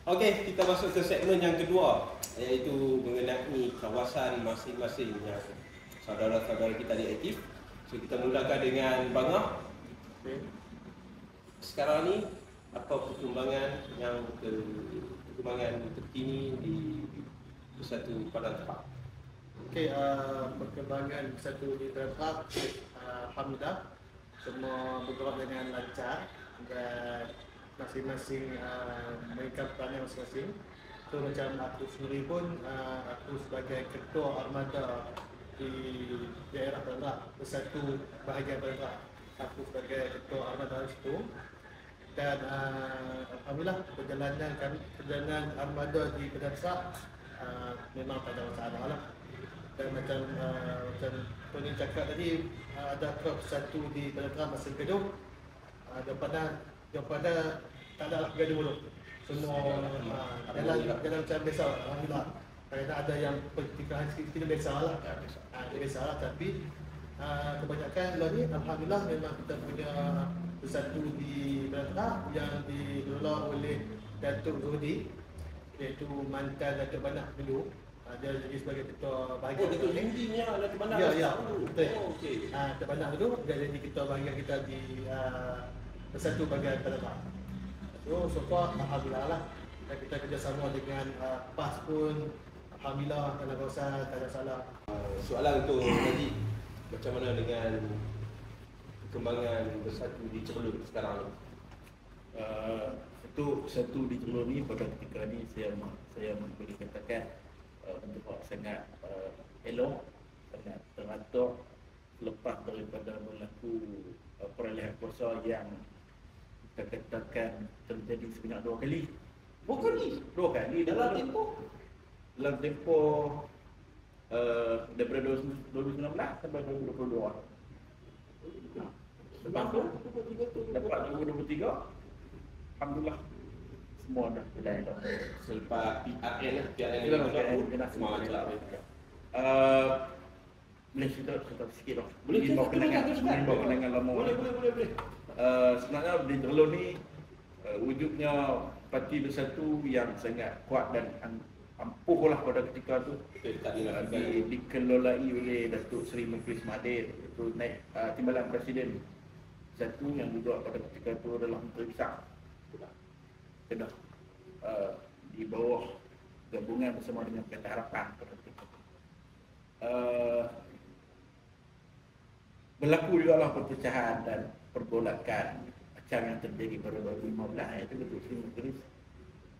Okey, kita masuk ke segmen yang kedua, iaitu mengenai kawasan masing-masing yang saudara-saudara kita di aktif. So kita mulakan dengan Bangah. Okay. Sekarang ni apa perkembangan terkini di Bersatu Padang Terap? Okey, perkembangan Bersatu di Terap, alhamdulillah semua bergerak dengan lancar dan masing-masing mereka perannya masing-masing. So macam aku sendiri pun aku sebagai ketua armada di daerah Terap, Bersatu bahagian Terap. Aku sebagai ketua armada itu. Dan alhamdulillah perjalanan armada di Terap memang tak ada masalah lah. Dan macam Tony cakap tadi, ada klub satu di Terap masih gaduh. Daripada tak ada lah gaduh dulu. Semua jalan macam biasa, alhamdulillah. Kadang ada yang pertikaian sikit kita biasa lah. Biasa lah, tapi kebanyakan lah ni alhamdulillah memang kita punya Bersatu di Terap yang dikelola oleh Datuk Zodi, iaitu mantan Datuk Banah dulu. Dia jadi sebagai ketua bahagian. Datuk Zodi ni Datuk Banah. Ya, betul. Okey. Datuk Banah dulu dia jadi ketua bahagian kita di Bersatu bahagian Terap. So far alhamdulillah lah. Dan kita kerjasama dengan PAS pun alhamdulillah, tak ada rasa, tak ada salah. Soalan untuk Najib, macam mana dengan perkembangan Bersatu di Cerulun sekarang ni? Untuk satu di Johor ni pada ketika ni saya boleh katakan untuk sangat elok, sangat teratur lepas daripada berlaku perolehan kuasa yang kita katakan terjadi sebanyak 2 kali. 2 kali dalam tempoh daripada 2019 sampai 2022. Lepas tu dapat 2023, alhamdulillah semua dah jalan dah. Selepas PRN lah, PRN Kena semua macam. Boleh cerita sikit dah. Boleh cerita, bawa kenangan lama. Boleh. Sebenarnya di Johor ni wujudnya parti Bersatu yang sangat kuat dan ampuh lah pada ketika tu. Dikelolai oleh Datuk Seri Menteri Mahathir, itu naik timbalan Presiden satu yang juga pada ketika itu adalah Menteri Besar Kedah, di bawah gabungan bersama dengan Pakatan Harapan pada ketika itu. Berlaku juga lah perpecahan dan pergolakan macam yang terjadi pada 2015, iaitu Datuk Seri Menteri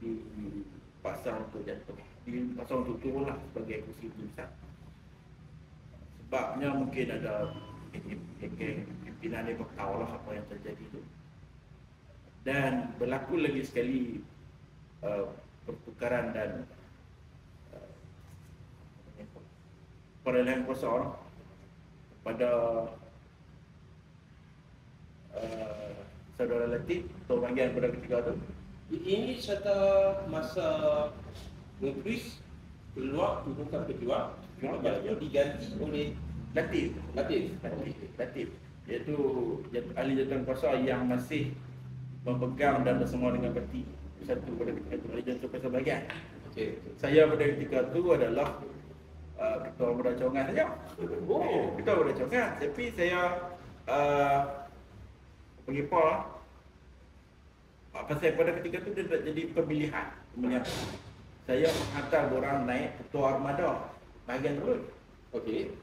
dipasang untuk jatuh, dipasang untuk turun lah sebagai kursi besar. Sebabnya mungkin ada pimpinan dia tahu lah apa yang terjadi itu. Dan berlaku lagi sekali pertukaran dan perolehan kuasa pada saudara Latif atau bahagian pada ketika itu. Ini serta masa Menteri keluar, turunkan keluar, lepas itu diganti oleh Latif, iaitu ahli jawatan kuasa yang masih memegang dan bersama dengan parti Bersatu pada ketika itu, ahli jawatan kuasa bahagian. Saya pada ketika itu adalah ketua Muda Cawangan saja. Ketua Muda Cawangan, tapi saya pergi Paul. Pasal pada ketika itu dia tak jadi pemilihan. Saya menghantar orang naik ketua armada bahagian turun. Okey.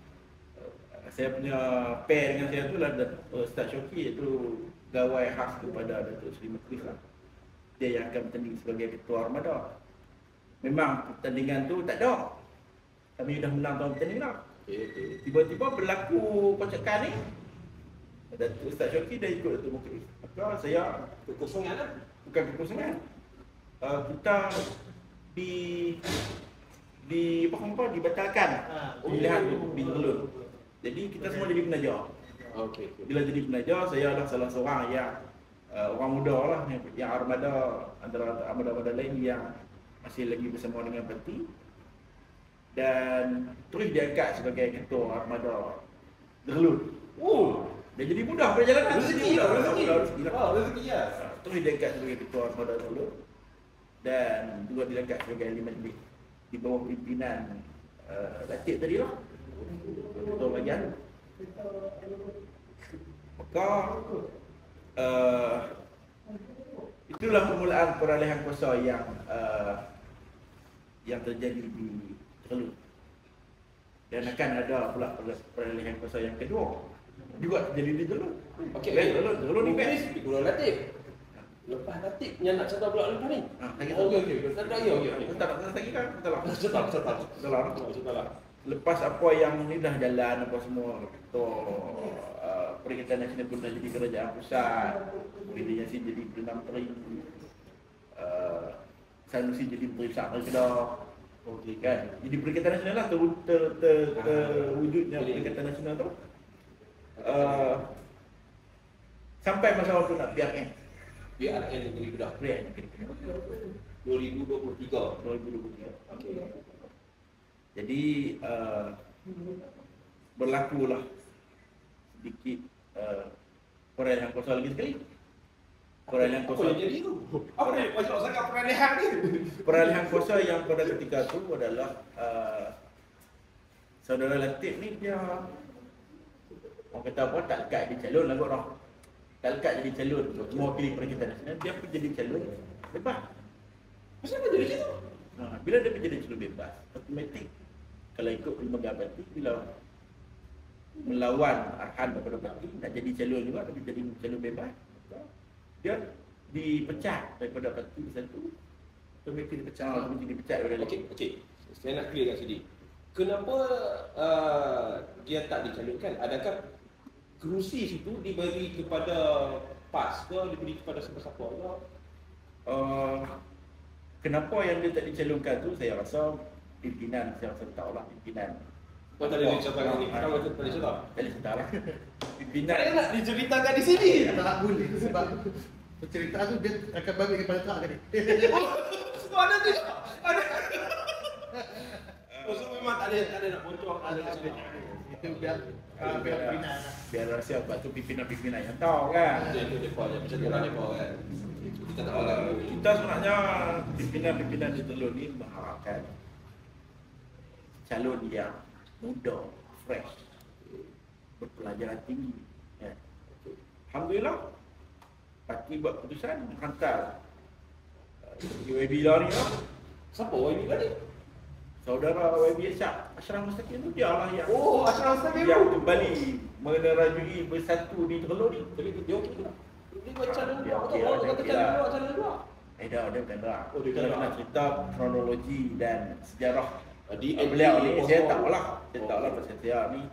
Saya punya pair dengan saya tu lah Ustaz Syoki, iaitu gawai khas kepada Datuk Seri Menteri lah. Dia yang akan bertanding sebagai ketua armada. Memang pertandingan tu tak ada. Kami dah menang tahun pertandingan lah. Tiba-tiba berlaku kocakan ni. Datuk Ustaz Syoki dah ikut Datuk Menteri. Maka saya Kekosongan lah. bukan kekosongan. Kita dibatalkan pemilihan tu di Telun. Jadi kita semua jadi penaja. Bila jadi penaja, saya adalah salah seorang yang orang muda lah yang armada, antara armada-armada lain yang masih lagi bersama dengan parti, dan terus diangkat sebagai ketua armada Telun. Dia jadi mudah perjalanan. Rezeki ya. Terus diangkat sebagai ketua armada Telun. dan juga diangkat sebagai ahli majlis di bawah pimpinan Latif tadi lah, ketua bahagian. Maka itulah permulaan perolehan kuasa yang terjadi di Terengganu. Dan akan ada pula perolehan kuasa yang kedua juga terjadi di Terengganu. Okey, Terengganu ni best. di Pulau Latif. Lepas Latif yang nak cerita pula lepas ni. Okey. Tak ada ya. Tak nak lagi kan? Tak lah. Cerita lah. Lepas apa yang ni dah jalan apa semua, ketua Perikatan Nasional pun dah jadi kerajaan pusat, Muhyiddin Yassin jadi Perdana Menteri, Sanusi jadi Menteri Besar Kedah. Okey kan? Jadi Perikatan Nasional lah terwujudnya Perikatan Nasional tu. Sampai masa waktu nak PRN. PRN Negeri Kedah. PRN Negeri Kedah 2023. 2023. Okey. Jadi berlakulah sedikit perolehan kuasa lagi sekali. Perolehan Apa kuasa. yang jadi tu? Apa yang macam sangat perolehan ni? Perolehan kuasa yang pada ketika itu adalah saudara Latif ni dia orang kata apa, tak lekat jadi calon lah kot orang. Tak lekat jadi calon mewakili Perikatan Nasional, dia pun jadi calon bebas. Macam mana jadi macam tu? Bila dia menjadi calon bebas, automatik kalau ikut lembaga parti, bila melawan arahan daripada parti nak jadi calon juga, tapi jadi calon bebas, dia dipecat daripada parti satu, Automatik dipecat. dipecat daripada Okey. Saya nak clear kat sini. Kenapa dia tak dicalonkan? Adakah kerusi situ diberi kepada PAS ke, diberi kepada siapa-siapa ke? Kenapa yang dia tak dicalonkan tu, saya rasa pimpinan, saya rasa tahulah pimpinan. Kau tak boleh ceritakan ni. Kau tak boleh cerita. Tak boleh cerita lah. Tak Pimpinan nak diceritakan di sini. Tak boleh sebab cerita tu dia akan balik kepada tak tadi. Ada tu. Ada. Oh, so memang tak ada nak bocor, tak ada nak sebut. Itu biar pimpinan lah. biar rahsia sebab tu pimpinan-pimpinan yang tahu kan. Itu depa je macam orang depa kan. Kita tak boleh. Kita sebenarnya pimpinan-pimpinan di Teluk ni mengharapkan calon yang muda, fresh, berpelajaran tinggi. Ya. Alhamdulillah, parti buat keputusan hantar UAB lah ni lah. Siapa orang ni tadi? Saudara UAB Ashraf Mustaqim tu dia lah yang Oh, Ashraf Mustaqim. yang kembali menerajui bersatu di Teluk ni. Tapi dia okey ke? Dia macam mana? Dia okey Orang lah, kata dia okey lah. macam mana? Dia bukan gerak. Oh, dia Kita gerak. nak cerita kronologi dan sejarah Di beliau ni. Saya tahu lah. Saya Oh. tahu lah pasal dia ni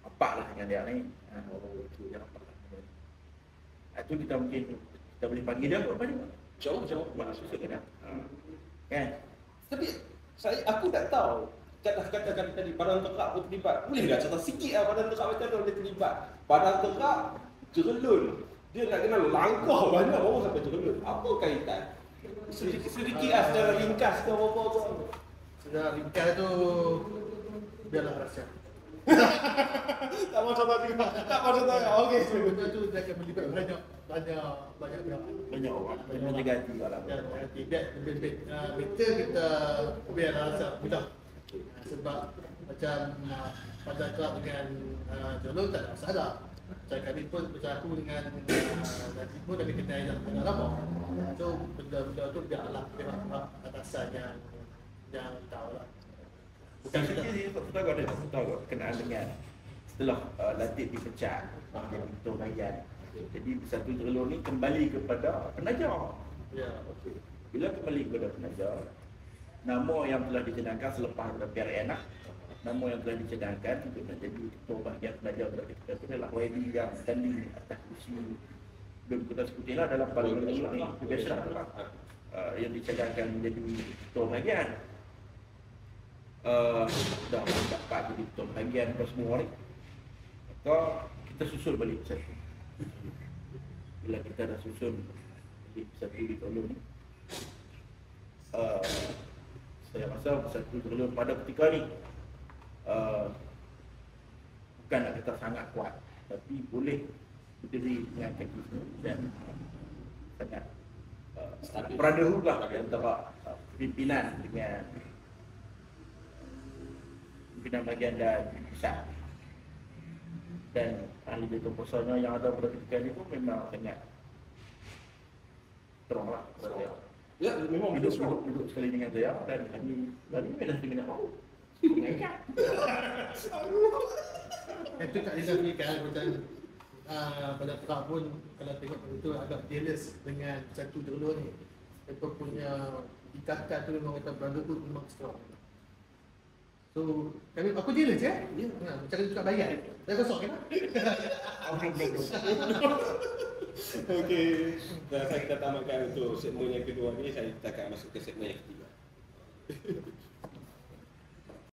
apa lah dengan dia ni. Dia rapat lah. Itu kita mungkin kita boleh panggil dia apa ni? Jauh. Mana susah kan? Kan? Tapi aku tak tahu. Katakan tadi Badan Tekak pun terlibat. Boleh tak cerita sikit lah Badan Tekak macam mana dia terlibat? Badan Tekak Jerelun. Dia nak kenal langkah banyak baru sampai Jerelun. Apa kaitan? Sedikit lah secara ringkas ke apa-apa. Sudah ringkas tu biarlah rahsia. Tak mahu cerita juga. Tak mahu cerita. Okey. Benda tu dia akan melibatkan banyak pihak. Banyak orang yang menjaga hati lah. Dan tidak lebih better kita biar rasa mudah. Sebab macam pada kelab dengan Jolo tak ada masalah. Macam kami pun macam aku dengan Najib pun kami kenal dah lama. So benda-benda tu biarlah pihak atasan yang tahu lah. Bukan sikit kita tahu kenaan dengan setelah Latif dipecat jadi ketua bahagian. Jadi Bersatu Jerelun ni kembali kepada penaja. Ya. Okey. Bila kembali kepada penaja, nama yang telah dicadangkan selepas daripada PRN lah, nama yang telah dicadangkan untuk nak jadi ketua bahagian penaja pada ketika itu adalah YB yang tanding atas kursi belum kita sebutilah dalam parlimen ni biasa lah. Yang dicadangkan menjadi ketua bahagian. Dah dapat jadi ketua bahagian apa semua ni. Maka kita susul balik satu. Bila kita dah susun jadi satu di Teluk ni, saya rasa Bersatu Jerelun pada ketika ni bukan nak kata sangat kuat, tapi boleh berdiri dengan kaki sendiri dan sangat Stabil. berada lah di antara pimpinan dengan pimpinan bahagian dan pusat. Dan ahli jatuh kuasanya yang ada pada ketika ini pun memang sangat strong lah. Ya, memang Duduk sekali dengan saya dan kami memang dengan tahu. Itu tak dinafikan macam pada Trump pun kalau tengok itu agak jealous dengan satu jerloh ni. Mereka punya ikatan tu memang kata brotherhood memang strong. So, aku jealous ya. Macam tu tak bayar. Dah kosong kan? Okey. Dan saya kita tamatkan untuk segmen yang kedua ni, kita akan masuk ke segmen yang ketiga.